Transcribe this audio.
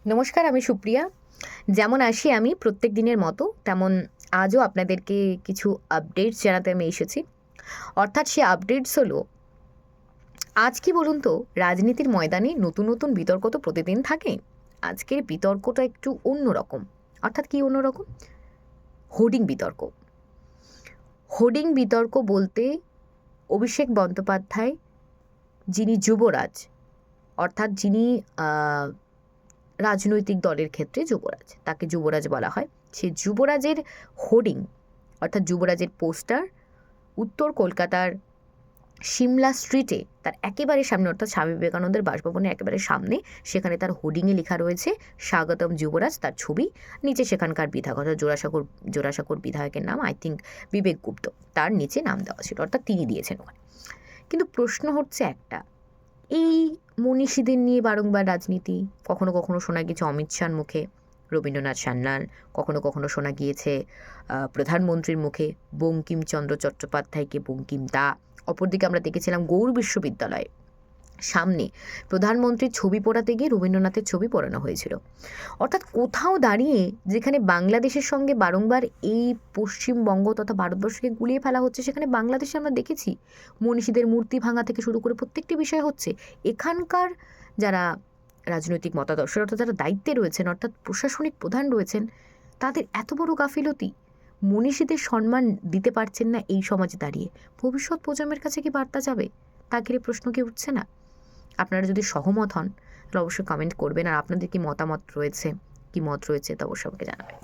নমস্কার, আমি সুপ্রিয়া। যেমন আসি আমি প্রত্যেক দিনের মতো, তেমন আজও আপনাদেরকে কিছু আপডেটস জানাতে আমি এসেছি। অর্থাৎ সে আপডেটস হলো, আজ কি বলুন তো, রাজনীতির ময়দানে নতুন নতুন বিতর্ক তো প্রতিদিন থাকে। আজকের বিতর্কটা একটু অন্যরকম। অর্থাৎ কি অন্যরকম? হোর্ডিং বিতর্ক। হোর্ডিং বিতর্ক বলতে অভিষেক বন্দ্যোপাধ্যায়, যিনি যুবরাজ, অর্থাৎ যিনি রাজনৈতিক দলের ক্ষেত্রে যুবরাজ, তাকে যুবরাজ বলা হয়। সে যুবরাজের হোর্ডিং, অর্থাৎ যুবরাজের পোস্টার উত্তর কলকাতার সিমলা স্ট্রিটে তার একেবারে সামনে, অর্থাৎ স্বামী বিবেকানন্দের বাসভবনের একেবারে সামনে, সেখানে তার হোর্ডিংয়ে লেখা রয়েছে স্বাগতম যুবরাজ, তার ছবি। নিচে সেখানকার বিধায়ক, অর্থাৎ জোড়াসাঁকোর বিধায়কের নাম আই থিঙ্ক বিবেক গুপ্ত, তার নিচে নাম দেওয়া ছিল, অর্থাৎ তিনি দিয়েছেন ওখানে। কিন্তু প্রশ্ন হচ্ছে একটা, এই মনীষীদের নিয়ে বারংবার রাজনীতি। কখনো কখনো শোনা গিয়েছে অমিত শাহর মুখে রবীন্দ্রনাথ সান্যাল, কখনো কখনো শোনা গিয়েছে প্রধানমন্ত্রীর মুখে বঙ্কিমচন্দ্র চট্টোপাধ্যায়কে বঙ্কিম দা। অপরদিকে আমরা দেখেছিলাম গৌড় বিশ্ববিদ্যালয়ে সামনে প্রধানমন্ত্রীর ছবি পোড়াতে গিয়ে রবীন্দ্রনাথের ছবি পোড়ানো হয়েছিল। অর্থাৎ কোথাও দাঁড়িয়ে যেখানে বাংলাদেশের সঙ্গে বারংবার এই পশ্চিমবঙ্গ তথা ভারতবর্ষকে গুলিয়ে ফেলা হচ্ছে, সেখানে বাংলাদেশে আমরা দেখেছি মনীষীদের মূর্তি ভাঙা থেকে শুরু করে প্রত্যেকটি বিষয় হচ্ছে। এখানকার যারা রাজনৈতিক মতাদর্শের, অর্থাৎ যারা দায়িত্বে রয়েছেন, অর্থাৎ প্রশাসনিক প্রধান রয়েছেন, তাদের এত বড় গাফিলতি। মনীষীদের সম্মান দিতে পারছেন না এই সমাজে দাঁড়িয়ে। ভবিষ্যৎ প্রজন্মের কাছে কি বার্তা যাবে? তা ঘিরে প্রশ্ন কি উঠছে না? আপনারা যদি সহমত হন তাহলে অবশ্যই কমেন্ট করবেন, আর আপনাদের কি মতামত রয়েছে, কি মত রয়েছে তা অবশ্যই আমাকে জানাবেন।